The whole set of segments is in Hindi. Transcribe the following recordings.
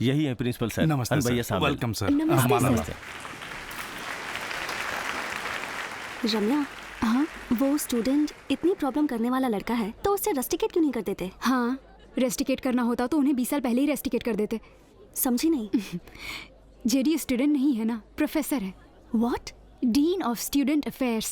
यही है प्रिंसिपल सर। नमस्ते भैया सर। Welcome sir. नमस्ते रम्या, हाँ वो स्टूडेंट इतनी प्रॉब्लम करने वाला लड़का है तो उससे रेस्टिकेट क्यों नहीं कर देते? हाँ, रेस्टिकेट करना होता तो उन्हें 20 साल पहले ही रेस्टिकेट कर देते। समझी नहीं। जेडी स्टूडेंट नहीं है ना, प्रोफेसर है। What? Dean of student affairs.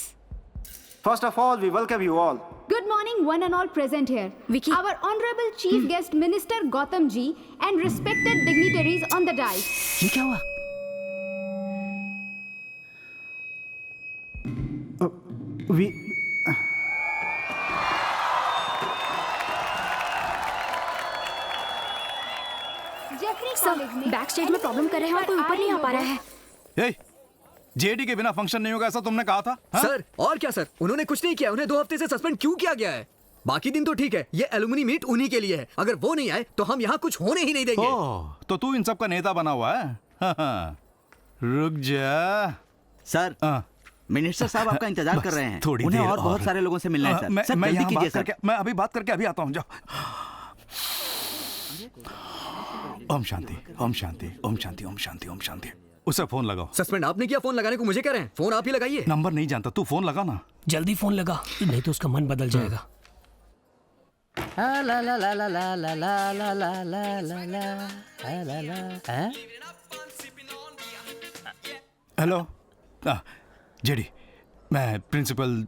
First of all, we welcome you all. Good morning, one and all present here. Vicky. Our honorable chief guest, Minister Gautam ji, and respected dignitaries on the dais. ये क्या हुआ? We Jeffrey College में बैक स्टेज में प्रॉब्लम कर रहे हैं और कोई ऊपर नहीं आ पा रहा है। ए, जेडी के बिना फंक्शन नहीं होगा ऐसा तुमने कहा था? हाँ? सर और क्या सर, उन्होंने कुछ नहीं किया। उन्हें 2 हफ्ते से सस्पेंड क्यों किया गया है? बाकी दिन तो ठीक है, ये एलुमनी मीट उन्हीं के लिए है। अगर वो नहीं आए तो हम यहाँ कुछ होने ही नहीं देंगे। ओह, तो तू इन सब का नेता बना हुआ है? हाँ। रुक जा सर। मिनिस्टर साहब आपका इंतजार कर रहे हैं। थोड़ी उन्हें देर और बहुत सारे लोगों से मिलना है सर। सर मैं जल्दी यहाँ कीजिए बात करके, मैं अभी बात करके अभी आता हूँ। जाओ। ओम शांति, ओम शांति, ओम शांति, ओम शांति, ओम शांति। उसे फोन लगाओ। सस्पेंड आपने किया, फोन लगाने को मुझे कह रहे हैं। फोन आप ही लगाइए। नंबर नहीं जानता, तू फोन लगा ना। जल्दी फोन लगा, नहीं तो उसका मन बदल जाएगा। हेलो जेडी, मैं प्रिंसिपल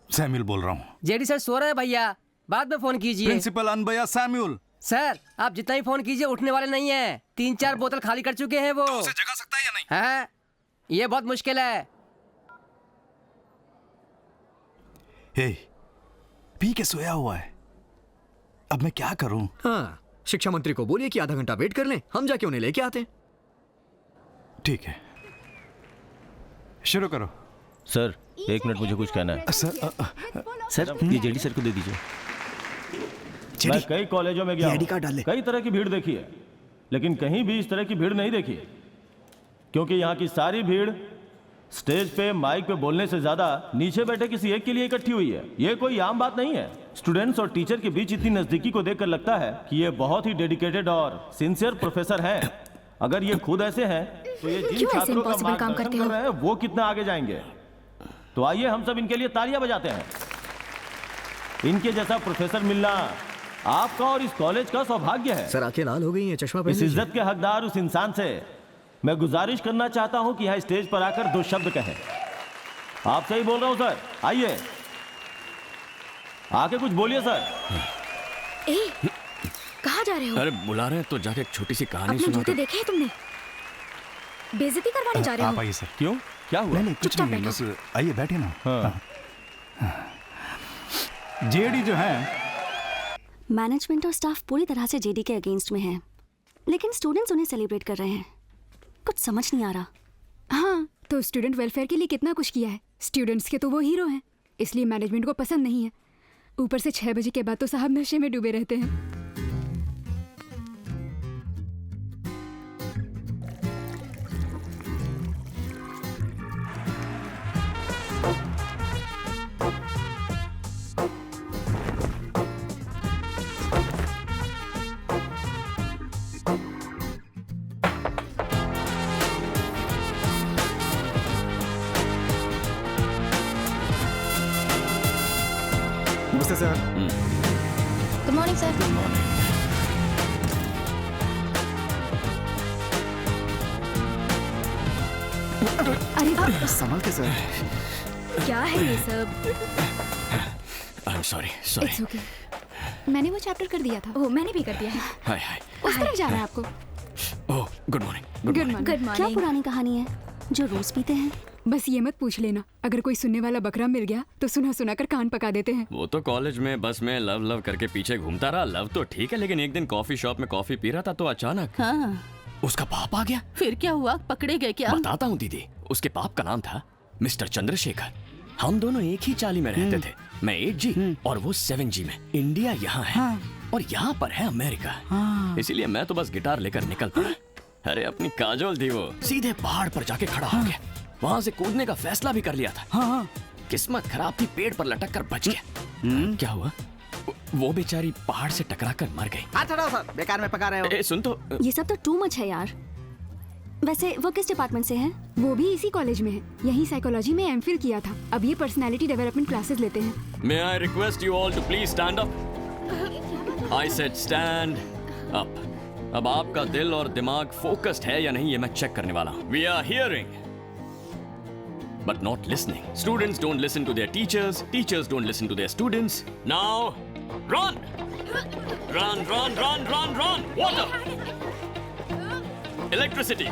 सैम्यूल बोल रहा हूँ। जेडी सर सो रहे हैं भैया, बाद में फोन कीजिए। Principal अनबया Samuel. सर आप जितना ही फोन कीजिए उठने वाले नहीं है। 3-4 बोतल खाली कर चुके हैं वो। उसे जगा सकता है या नहीं? है ये बहुत मुश्किल है। हे, पी के सोया हुआ है, अब मैं क्या करूं? हाँ, शिक्षा मंत्री को बोलिए कि आधा घंटा वेट कर लें, हम जाके उन्हें लेके आते हैं। ठीक है, शुरू करो। सर 1 मिनट, मुझे कुछ कहना है। सर ये जेडी सर को दे दीजिए। मैं कई कॉलेजों में गया हूं, कई तरह की भीड़ देखी है, लेकिन कहीं भी इस तरह की भीड़ नहीं देखी, क्योंकि यहाँ की सारी भीड़ स्टेज पे माइक पे बोलने से ज्यादा नीचे बैठे किसी एक के लिए इकट्ठी हुई है। ये कोई आम बात नहीं है। स्टूडेंट्स और टीचर के बीच इतनी नजदीकी को देखकर लगता है कि ये बहुत ही डेडिकेटेड और सिंसियर प्रोफेसर हैं। अगर ये खुद ऐसे हैं तो ये जिन छात्रों का मार्गदर्शन कर रहे हैं वो कितना आगे जाएंगे। तो आइए हम सब इनके लिए तालियां बजाते हैं। इनके जैसा प्रोफेसर मिलना आपका और इस कॉलेज का सौभाग्य है। सर आंखें लाल हो गई हैं, चश्मा पहन इस लीजिए। इज्जत के हकदार उस इंसान से मैं गुजारिश करना चाहता हूं कि यहाँ स्टेज पर आकर 2 शब्द कहें। आपसे ही बोल रहा हूं सर, आइए आके कुछ बोलिए सर। कहाँ जा रहे हो? अरे बुला रहे हैं तो जाके एक छोटी सी कहानी अपने सुना। जूते देखे हैं तुमने? बेइज्जती करवाने जा रहे हो? आप आइए सर। क्यों, क्या हुआ? नहीं कुछ चुपचाप नहीं, बैठो। बस आइए बैठे ना। जेडी जो है, मैनेजमेंट और स्टाफ पूरी तरह से जेडी के अगेंस्ट में है, लेकिन स्टूडेंट्स उन्हें सेलिब्रेट कर रहे हैं। कुछ समझ नहीं आ रहा। हाँ, तो स्टूडेंट वेलफेयर के लिए कितना कुछ किया है। स्टूडेंट्स के तो वो हीरो हैं, इसलिए मैनेजमेंट को पसंद नहीं है। ऊपर से 6 बजे के बाद तो साहब नशे में डूबे रहते हैं। नमस्ते सर। Good morning sir. अरे संभल के सर। क्या है ये सब? I am sorry, sorry. It's okay, मैंने वो चैप्टर कर दिया था। ओह, मैंने भी कर दिया है। हाय हाय। उस तरफ जाना है आपको। Oh good morning. Good morning. क्या पुरानी कहानी है जो रोज पीते हैं? बस ये मत पूछ लेना, अगर कोई सुनने वाला बकरा मिल गया तो सुना सुना कर कान पका देते हैं। वो तो कॉलेज में बस में लव लव करके पीछे घूमता रहा। लव तो ठीक है, लेकिन एक दिन कॉफी शॉप में कॉफी पी रहा था तो अचानक उसका बाप आ गया। फिर क्या हुआ, पकड़े गए क्या? बताता हूँ दीदी। उसके बाप का नाम था मिस्टर चंद्रशेखर। हम दोनों एक ही चाली में रहते थे। मैं 8G और वो 7G में। इंडिया यहाँ है और यहाँ पर है अमेरिका। इसीलिए मैं तो बस गिटार लेकर निकल पड़ा। अरे अपनी काजोल थी वो, सीधे पहाड़ पर जाके खड़ा हो गया। वहाँ से कूदने का फैसला भी कर लिया था। किस्मत खराब थी, पेड़ पर लटक कर बच गया। क्या हुआ, वो बेचारी पहाड़ से टकराकर मर गई। हाथ हटाओ सर, बेकार में पका रहे हो। ए, सुन तो। ये सब तो टू मच है यार। वैसे वो किस डिपार्टमेंट से हैं? वो भी इसी कॉलेज में है, यही साइकोलॉजी में एमफिल किया था। अब ये पर्सनालिटी डेवलपमेंट क्लासेस लेते हैं। May I request you all to please stand up? I said stand up. अब आपका दिल और दिमाग फोकस्ड है या नहीं ये मैं चेक करने वाला हूँ। We are hearing, but not listening. Students don't listen to their teachers. Teachers don't listen to their students. Now, run! Run, run, run, run, run! Water! Electricity!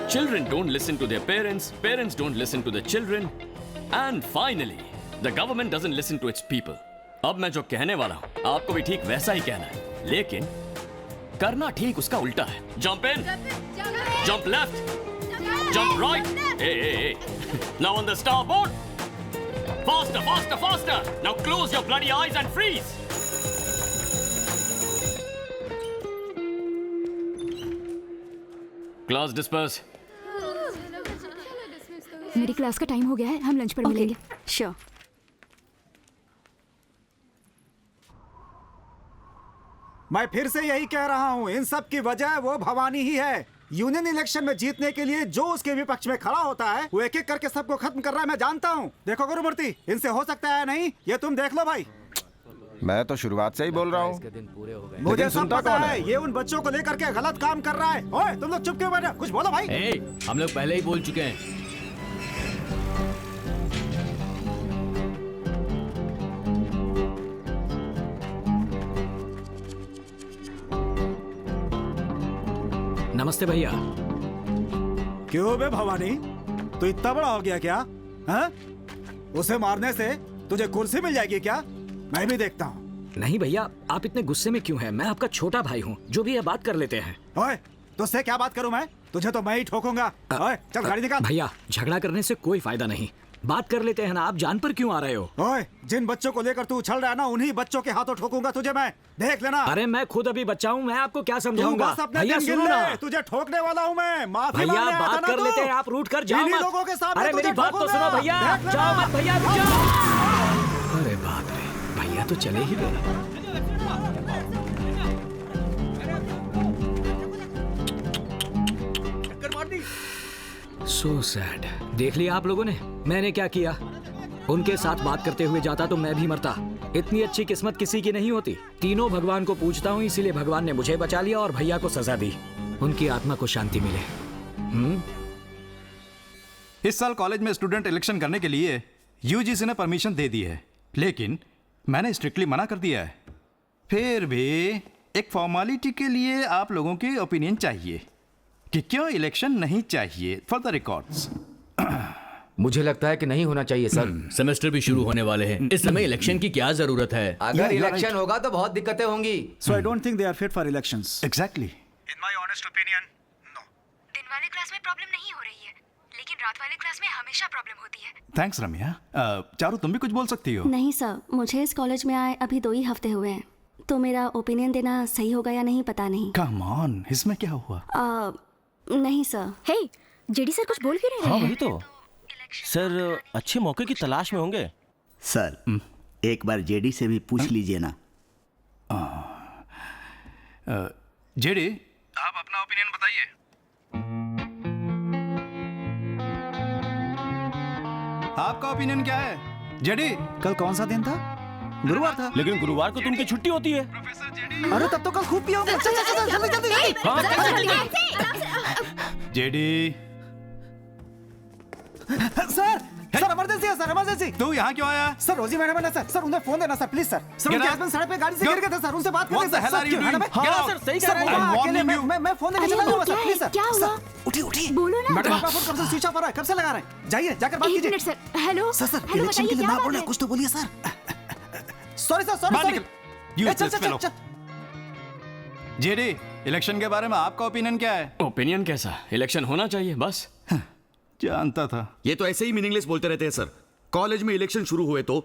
Children don't listen to their parents. Parents don't listen to their children. And finally, the government doesn't listen to its people. अब मैं जो कहने वाला हूँ आपको भी ठीक वैसा ही कहना है, लेकिन करना ठीक उसका उल्टा है। Jump in, jump left, jump right. Hey, hey, hey. Now on the starboard. Faster, faster, faster. Now close your bloody eyes and freeze. Class disperse. मेरी क्लास का टाइम हो गया है, हम लंच पर मिलेंगे। श्योर। मैं फिर से यही कह रहा हूँ, इन सब की वजह वो भवानी ही है। यूनियन इलेक्शन में जीतने के लिए जो उसके विपक्ष में खड़ा होता है वो एक एक करके सबको खत्म कर रहा है। मैं जानता हूँ। देखो गुरुमूर्ति, इनसे हो सकता है नहीं, ये तुम देख लो भाई। मैं तो शुरुआत से ही बोल रहा हूँ। मुझे सब पता है ये उन बच्चों को लेकर के गलत काम कर रहा है। ओए तुम लोग चुप क्यों बैठे? कुछ बोलो भाई। हम लोग पहले ही बोल चुके हैं। नमस्ते भैया। क्यों बे भवानी, तू इतना बड़ा हो गया क्या? हाँ? उसे मारने से तुझे कुर्सी मिल जाएगी क्या? मैं भी देखता हूँ। नहीं भैया, आप इतने गुस्से में क्यों हैं? मैं आपका छोटा भाई हूँ, जो भी है बात कर लेते हैं। ओए, तुझसे क्या बात करूँ मैं? तुझे तो मैं ही ठोकूंगा। ओए, चल गाड़ी निकाल। भैया, झगड़ा करने से कोई फायदा नहीं, बात कर लेते हैं ना। आप जान पर क्यों आ रहे हो? ओए, जिन बच्चों को लेकर तू उछल रहा है ना, उन्हीं बच्चों के हाथों ठोकूंगा तुझे मैं। देख लेना। अरे मैं खुद अभी बच्चा हूँ, मैं आपको क्या समझाऊंगा? भैया सुनो ना, तुझे ठोकने वाला हूँ मैं। माफी भैया बात कर लेते हैं, आप रूठ कर जाओ मत। लोगों के सामने अरे मेरी बात तो सुनो भैया, जाओ मत भैया, रुक जाओ। अरे बाप रे, भैया तो चले ही गए। So sad। देख लिया आप लोगों ने मैंने क्या किया? उनके साथ बात करते हुए जाता तो मैं भी मरता। इतनी अच्छी किस्मत किसी की नहीं होती। तीनों भगवान को पूजता हूँ, इसीलिए भगवान ने मुझे बचा लिया और भैया को सजा दी। उनकी आत्मा को शांति मिले। इस साल कॉलेज में स्टूडेंट इलेक्शन करने के लिए यूजीसी ने परमिशन दे दी है, लेकिन मैंने स्ट्रिक्टली मना कर दिया है। फिर भी एक फॉर्मेलिटी के लिए आप लोगों के ओपिनियन चाहिए कि क्यों इलेक्शन नहीं चाहिए फॉर द रिकॉर्ड्स। मुझे लगता है कि नहीं होना चाहिए सर। सेमेस्टर भी शुरू होने वाले हैं, इस समय इलेक्शन की क्या जरूरत है? अगर इलेक्शन होगा तो बहुत दिक्कतें होंगी। So I don't think they are fit for elections. Exactly. In my honest opinion, no. दिन वाले क्लास में प्रॉब्लम नहीं हो रही है, लेकिन रात वाले क्लास में हमेशा प्रॉब्लम होती है। थैंक्स रम्या। चारू तुम भी कुछ बोल सकती हो? नहीं सर, मुझे इस कॉलेज में आए अभी 2 ही हफ्ते हुए हैं, तो मेरा ओपिनियन देना सही होगा या नहीं पता नहीं। कम ऑन, इसमें क्या हुआ? नहीं सर। हे, जेडी सर कुछ बोल क्यों नहीं रहे हाँ हैं? वही तो सर, अच्छे मौके की तलाश में होंगे। सर एक बार जेडी से भी पूछ लीजिए ना। जेडी, आप अपना ओपिनियन बताइए। आपका ओपिनियन क्या है जेडी? कल कौन सा दिन था? गुरुवार था। लेकिन गुरुवार को तुमकी छुट्टी होती है। अरे तब तो कल खूब पियोगे। चल चल चल जल्दी जल्दी। जेडी। सर सर इमरजेंसी है सर, इमरजेंसी। तू यहाँ क्यों आया? सर रोजी मैडम है ना सर, उन्हें फोन देना सर प्लीज सर। सर उनके हस्बैंड सड़क पे गाड़ी से गिर गए थे सर, उनसे बात करनी सर। हाँ सर सही कह रहे हैं। मैं फोन देने चला जाऊंगा सर प्लीज सर। क्या हुआ? उठी उठी। बोलो ना। मैडम आपका फोन कब से स्विच ऑफ हो रहा है? कब से लगा रहे हैं? जाइए जाकर बात एक कीजिए। Minute sir. Hello sir hello, election के लिए बताइए, ना क्या बोले, बात कुछ तो बोलिए सर। Sorry sir, sorry. चल चल चल। जेडी, इलेक्शन के बारे में आपका ओपिनियन क्या है? ओपिनियन कैसा? इलेक्शन होना चाहिए बस। जानता था। ये तो ऐसे ही मीनिंगलेस बोलते रहते हैं सर। कॉलेज में इलेक्शन शुरू हुए तो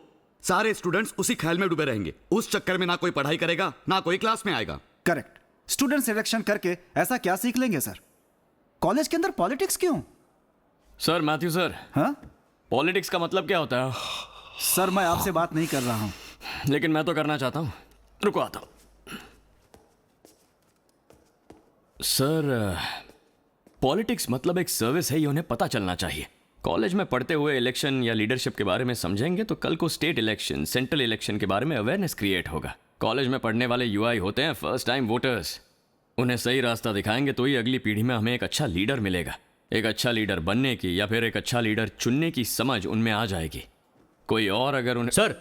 सारे स्टूडेंट्स उसी ख्याल में डूबे रहेंगे। उस चक्कर में ना कोई पढ़ाई करेगा, ना कोई क्लास में आएगा। करेक्ट। स्टूडेंट्स इलेक्शन करके ऐसा क्या सीख लेंगे सर? कॉलेज के अंदर पॉलिटिक्स क्यों? सर मैथ्यू सर, हाँ पॉलिटिक्स का मतलब क्या होता है? सर मैं आपसे बात नहीं कर रहा हूं। लेकिन मैं तो करना चाहता हूँ। रुको आता हूँ। सर, पॉलिटिक्स मतलब एक सर्विस है, ये उन्हें पता चलना चाहिए। कॉलेज में पढ़ते हुए इलेक्शन या लीडरशिप के बारे में समझेंगे तो कल को स्टेट इलेक्शन, सेंट्रल इलेक्शन के बारे में अवेयरनेस क्रिएट होगा। कॉलेज में पढ़ने वाले यूआई होते हैं फर्स्ट टाइम वोटर्स। उन्हें सही रास्ता दिखाएंगे तो ही अगली पीढ़ी में हमें एक अच्छा लीडर मिलेगा। एक अच्छा लीडर बनने की या फिर एक अच्छा लीडर चुनने की समझ उनमें आ जाएगी। कोई और अगर उन्हें सर,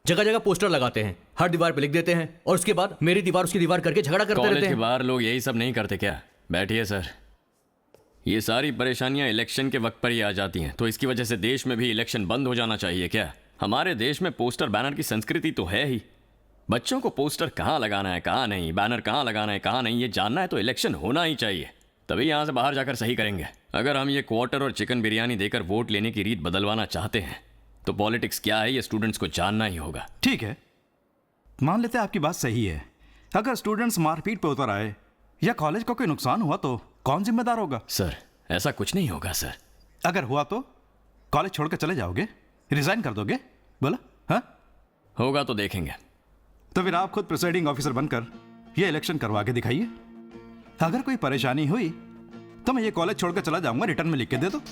जगह जगह पोस्टर लगाते हैं, हर दीवार पे लिख देते हैं और उसके बाद मेरी दीवार उसकी दीवार करके झगड़ा करते रहते कॉलेज के हैं। बाहर लोग यही सब नहीं करते क्या? बैठिए सर। ये सारी परेशानियां इलेक्शन के वक्त पर ही आ जाती हैं, तो इसकी वजह से देश में भी इलेक्शन बंद हो जाना चाहिए क्या? हमारे देश में पोस्टर बैनर की संस्कृति तो है ही। बच्चों को पोस्टर कहाँ लगाना है कहाँ नहीं, बैनर कहाँ लगाना है कहाँ नहीं, ये जानना है तो इलेक्शन होना ही चाहिए। तभी यहाँ से बाहर जाकर सही करेंगे। अगर हम ये क्वार्टर और चिकन बिरयानी देकर वोट लेने की रीत बदलवाना चाहते हैं तो पॉलिटिक्स क्या है ये स्टूडेंट्स को जानना ही होगा। ठीक है, मान लेते हैं आपकी बात सही है। अगर स्टूडेंट्स मारपीट पे उतर आए या कॉलेज को कोई नुकसान हुआ तो कौन जिम्मेदार होगा? सर, ऐसा कुछ नहीं होगा सर। अगर हुआ तो कॉलेज छोड़कर चले जाओगे, रिजाइन कर दोगे? बोला हाँ? होगा तो देखेंगे। तो फिर आप खुद प्रिसाइडिंग ऑफिसर बनकर ये इलेक्शन करवा के दिखाइए। अगर कोई परेशानी हुई तो मैं ये कॉलेज छोड़कर चला जाऊंगा, रिटर्न में लिख के दे दो।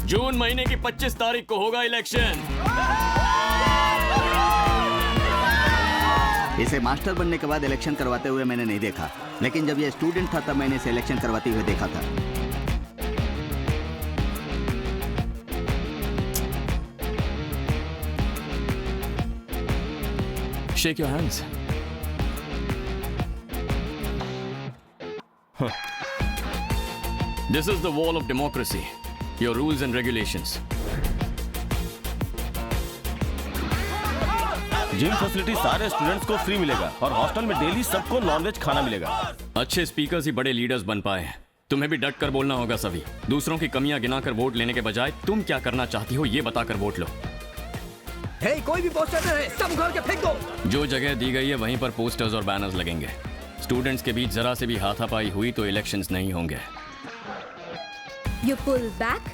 जून महीने की 25 तारीख को होगा इलेक्शन। इसे मास्टर बनने के बाद इलेक्शन करवाते हुए मैंने नहीं देखा, लेकिन जब ये स्टूडेंट था तब मैंने इसे इलेक्शन करवाते हुए देखा था। Shake your hands. This is the wall of democracy. Your rules and regulations. Gym facility सारे स्टूडेंट्स को फ्री मिलेगा और हॉस्टल में डेली सबको नॉनवेज खाना मिलेगा। अच्छे स्पीकर्स ही बड़े लीडर्स बन पाए हैं। तुम्हें भी डट कर बोलना होगा सभी। दूसरों की कमियां गिनाकर वोट लेने के बजाय तुम क्या करना चाहती हो ये बताकर वोट लो। हे, कोई भी पोस्टर न रहे, सब उखाड़ के फेंक दो। जो जगह दी गई है वहीं पर पोस्टर्स और बैनर्स लगेंगे। स्टूडेंट्स के बीच जरा से भी हाथापाई हुई तो इलेक्शंस नहीं होंगे। You pull back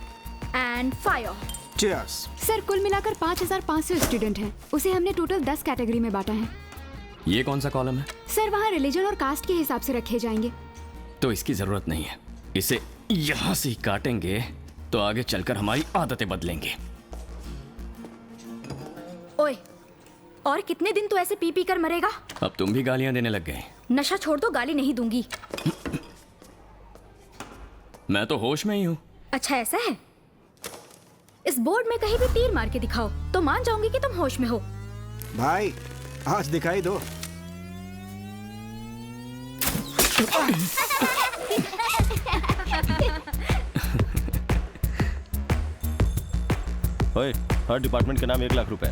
and fire. Cheers. Sir, कुल मिलाकर 5,500 स्टूडेंट हैं। उसे हमने टोटल 10 कैटेगरी में बांटा है। ये कौन सा कॉलम है? सर, वहाँ रिलीजन और कास्ट के हिसाब से रखे जाएंगे। तो इसकी जरूरत नहीं है। इसे यहाँ से ही काटेंगे तो आगे चलकर हमारी आदतें बदलेंगे। ओए, और कितने दिन तू ऐसे पी पी कर मरेगा? अब तुम भी गालियां देने लग गए। नशा छोड़ दो, गाली नहीं दूंगी। मैं तो होश में ही हूँ। अच्छा ऐसा है? इस बोर्ड में कहीं भी तीर मार के दिखाओ तो मान जाऊंगी कि तुम होश में हो। भाई, आज दिखाई दो। ओए, हर डिपार्टमेंट के नाम 1 लाख रुपए।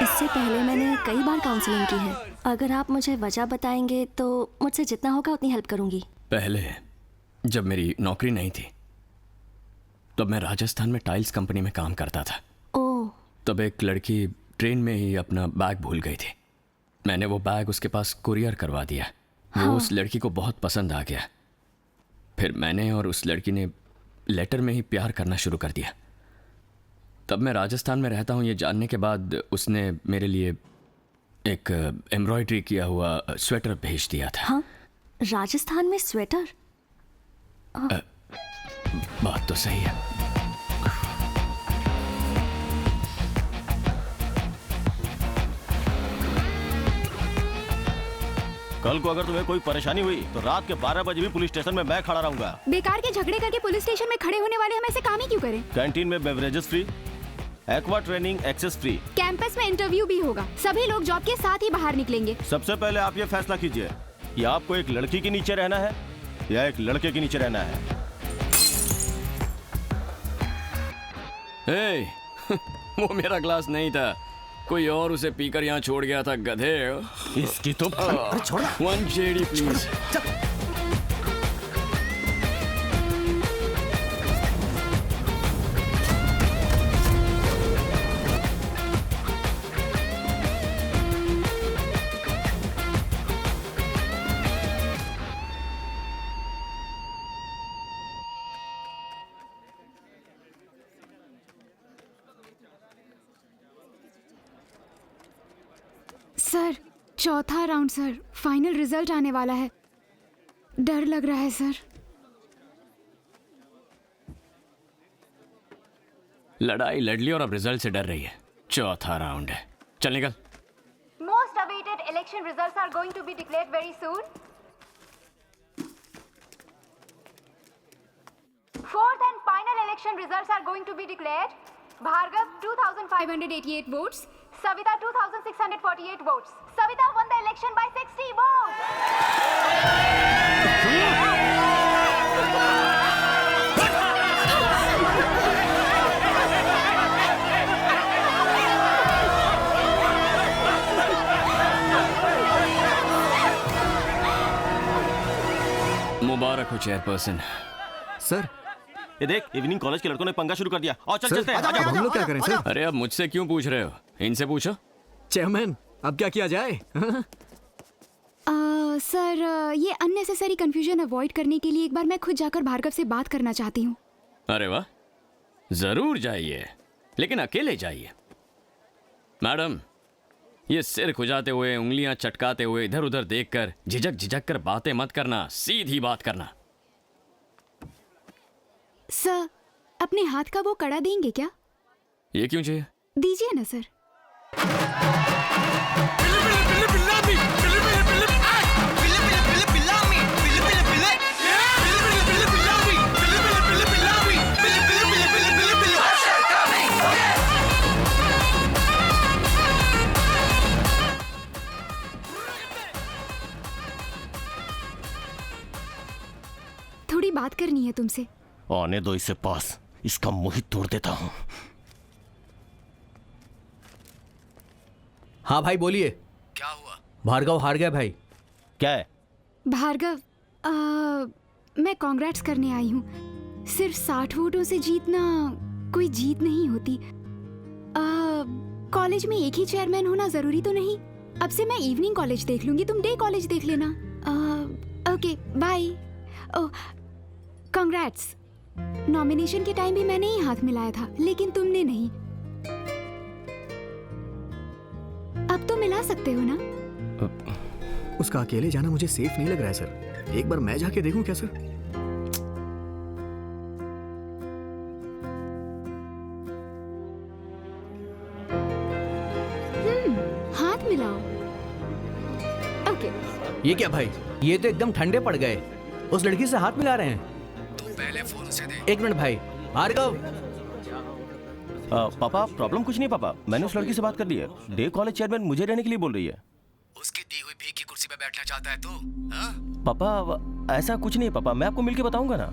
इससे पहले मैंने कई बार काउंसलिंग की है। अगर आप मुझे वजह बताएंगे तो मुझसे जितना होगा उतनी हेल्प करूंगी। पहले जब मेरी नौकरी नहीं थी तब मैं राजस्थान में टाइल्स कंपनी में काम करता था। ओह। तब एक लड़की ट्रेन में ही अपना बैग भूल गई थी। मैंने वो बैग उसके पास कुरियर करवा दिया। वो उस लड़की को बहुत पसंद आ गया। फिर मैंने और उस लड़की ने लेटर में ही प्यार करना शुरू कर दिया। तब मैं राजस्थान में रहता हूँ ये जानने के बाद उसने मेरे लिए एक एम्ब्रॉयडरी किया हुआ स्वेटर भेज दिया था। हाँ? राजस्थान में स्वेटर? बात तो सही है। कल को अगर तुम्हें कोई परेशानी हुई तो रात के 12 बजे भी पुलिस स्टेशन में मैं खड़ा रहूंगा। बेकार के झगड़े करके पुलिस स्टेशन में खड़े होने वाले हम ऐसे काम ही क्यों करें? कैंटीन में beverages free, aqua training access free. Campus में इंटरव्यू भी होगा। सभी लोग जॉब के साथ ही बाहर निकलेंगे। सबसे पहले आप ये फैसला कीजिए कि आपको एक लड़की के नीचे रहना है या एक लड़के के नीचे रहना है। वो मेरा ग्लास नहीं था, कोई और उसे पीकर यहाँ छोड़ गया था गधे। इसकी तो छोड़। 1 JD प्लीज। सर, चौथा राउंड सर, फाइनल रिजल्ट आने वाला है। डर लग रहा है सर। लड़ाई लड़ ली और अब रिजल्ट से डर रही है। चौथा राउंड है, चल निकल। Most awaited election results are going to be declared very soon. Fourth and final election results are going to be declared. Bhargav 2,588 votes. Savita 2,648 votes. Savita won the election by 60 votes. मुबारक हो चेयरपर्सन। सर, ये देख, इवनिंग कॉलेज के लड़कों ने पंगा शुरू कर दिया। और चल चलते हैं। अब हम लोग क्या करें सर? अरे अब मुझसे क्यों पूछ रहे हो, इनसे पूछो। चेयरमैन, अब क्या किया जाए? सर, ये अननेसेसरी कंफ्यूजन अवॉइड करने के लिए एक बार मैं खुद जाकर भार्गव से बात करना चाहती हूँ। अरे वाह, जरूर जाइए, लेकिन अकेले जाइए। मैडम, ये सिर खुजाते हुए, उंगलियां चटकाते हुए, इधर उधर देखकर झिझक कर बातें मत करना, सीधी बात करना। सर, अपने हाथ का वो कड़ा देंगे क्या? ये क्यों चाहिए? दीजिए ना सर। थोड़ी बात करनी है तुमसे। आने दो इसे पास, इसका मुंह ही तोड़ देता हूँ। हाँ भाई बोलिए। क्या हुआ? भार्गव हार गया भाई। क्या है? भार्गव, मैं कांग्रेट्स करने आई हूँ। सिर्फ 60 वोटों से जीतना कोई जीत नहीं होती। कॉलेज में एक ही चेयरमैन होना जरूरी तो नहीं। अब से मैं इवनिंग कॉलेज देख लूंगी, तुम डे कॉलेज देख लेना। Okay bye. कांग्रेट्स। नॉमिनेशन के टाइम भी मैंने ही हाथ मिलाया था, लेकिन तुमने नहीं। अब तो मिला सकते हो ना? उसका अकेले जाना मुझे सेफ नहीं लग रहा है सर। एक बार मैं जाके देखूं क्या सर? हाथ मिलाओ। ओके। ये क्या भाई, ये तो एकदम ठंडे पड़ गए। उस लड़की से हाथ मिला रहे हैं। पहले फोन से दे। एक मिनट भाई। भार्गव। पापा, प्रॉब्लम कुछ नहीं पापा, मैंने उस लड़की से बात कर ली है। डे कॉलेज चेयरमैन मुझे रहने के लिए बोल रही है। उसकी दी हुई भीख की कुर्सी पे बैठना चाहता है तो? पापा, ऐसा कुछ नहीं पापा, मैं आपको मिलके बताऊंगा ना।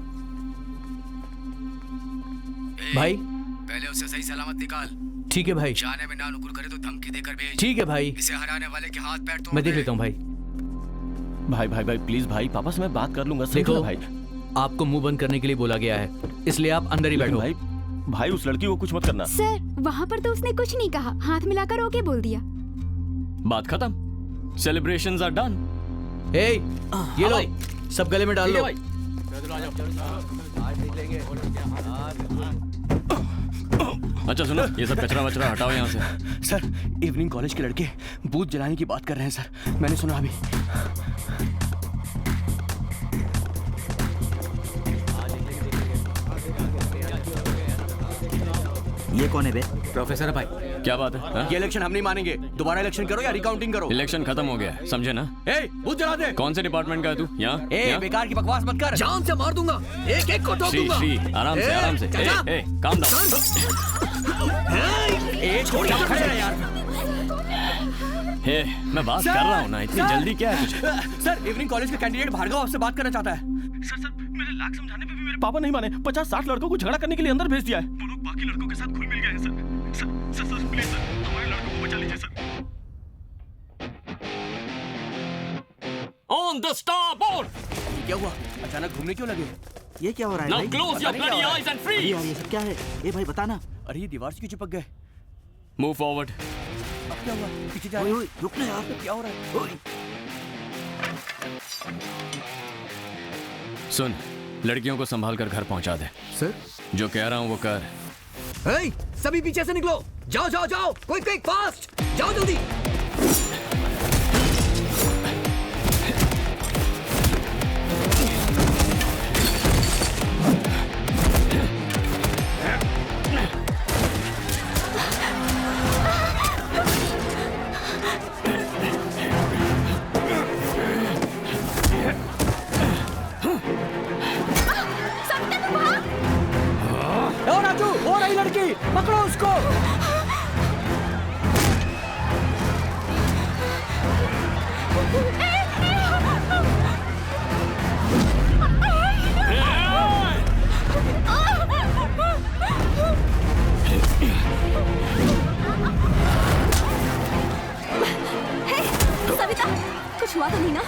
भाई पहले उसे सही सलामत निकाल। ठीक है भाई। जाने में ना नुकुर करे तो धमकी देकर भेज। ठीक है भाई। इसे हराने वाले के हाथ पैर तोड़ मैं देख लेता हूँ भाई। भाई भाई भाई प्लीज भाई, पापा से मैं बात कर लूंगा। देखो भाई, आपको मुंह बंद करने के लिए बोला गया है, इसलिए आप अंदर ही बैठो। भाई भाई, उस लड़की को कुछ मत करना। सर, वहाँ पर तो उसने कुछ नहीं कहा, हाथ मिलाकर ओके बोल दिया। बात खत्म। Celebrations are done. ए, ये लो, सब गले में डाल लो। अच्छा सुनो, ये सब कचरा वचरा हटाओ यहाँ से। सर, इवनिंग कॉलेज के लड़के बूथ जलाने की बात कर रहे हैं सर, मैंने सुना अभी। ये कौन है बे? प्रोफेसर भाई। क्या बात है? हा? ये इलेक्शन हम नहीं मानेंगे। दोबारा इलेक्शन करो या रिकाउंटिंग करो। इलेक्शन खत्म हो गया, समझे ना? ए, बूथ जला दे। कौन से डिपार्टमेंट का है तू? यहाँ? ए, बेकार की बकवास मत कर। जान से मार दूंगा, एक एक को ठोक दूंगा। आराम से, आराम से। ए, काम डाउन। ए, छोड़ जा, खड़े रह यार। हे, मैं बात कर रहा हूँ ना, इतनी जल्दी क्या है तुझे? सर, इवनिंग कॉलेज का कैंडिडेट भार्गव आपसे बात करना चाहता है। सर, मेरे लाख समझाने पे भी मेरे पापा नहीं माने। 50-60 लड़कों को झगड़ा करने के लिए अंदर भेज दिया है। वो लोग बाकी लड़कों के साथ घुल मिल गए हैं सर। सर प्लीज सर, हमारे लड़कों को बचा लीजिए sir. On the stop board. क्या हुआ? अचानक घूमने क्यों लगे? ये क्या हो रहा है Now भाई? close your bloody eyes and freeze. ये सब क्या है? ये भाई बताना। अरे ये दीवार से क्यों चिपक गए? Move forward. अब क्या हुआ? पीछे जा। ओए रुक ना यार, क्या हो रहा है? ओए सुन, लड़कियों को संभाल कर घर पहुंचा दे। सर, जो कह रहा हूँ वो कर। सभी पीछे से निकलो। जाओ जाओ जाओ, क्विक क्विक फास्ट, जाओ जल्दी। कुछ हुआ तो नहीं ना?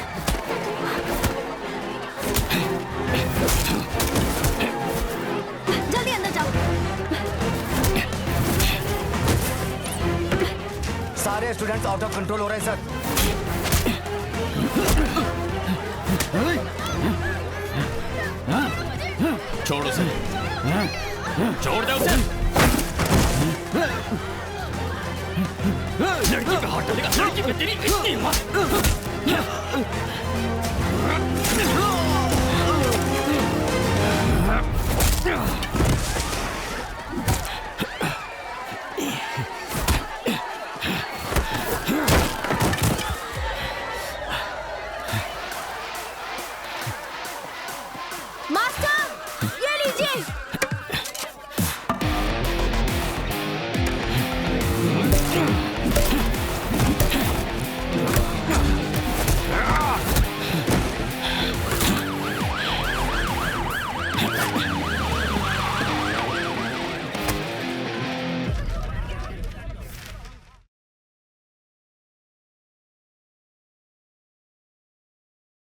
जल्दी अंदर जाओ। सारे स्टूडेंट्स आउट ऑफ कंट्रोल हो रहे हैं सर। छोड़ उसे, छोड़ दे उसे। लड़की पे हाथ डालेगा, लड़की पे तेरी इतनी हिम्मत।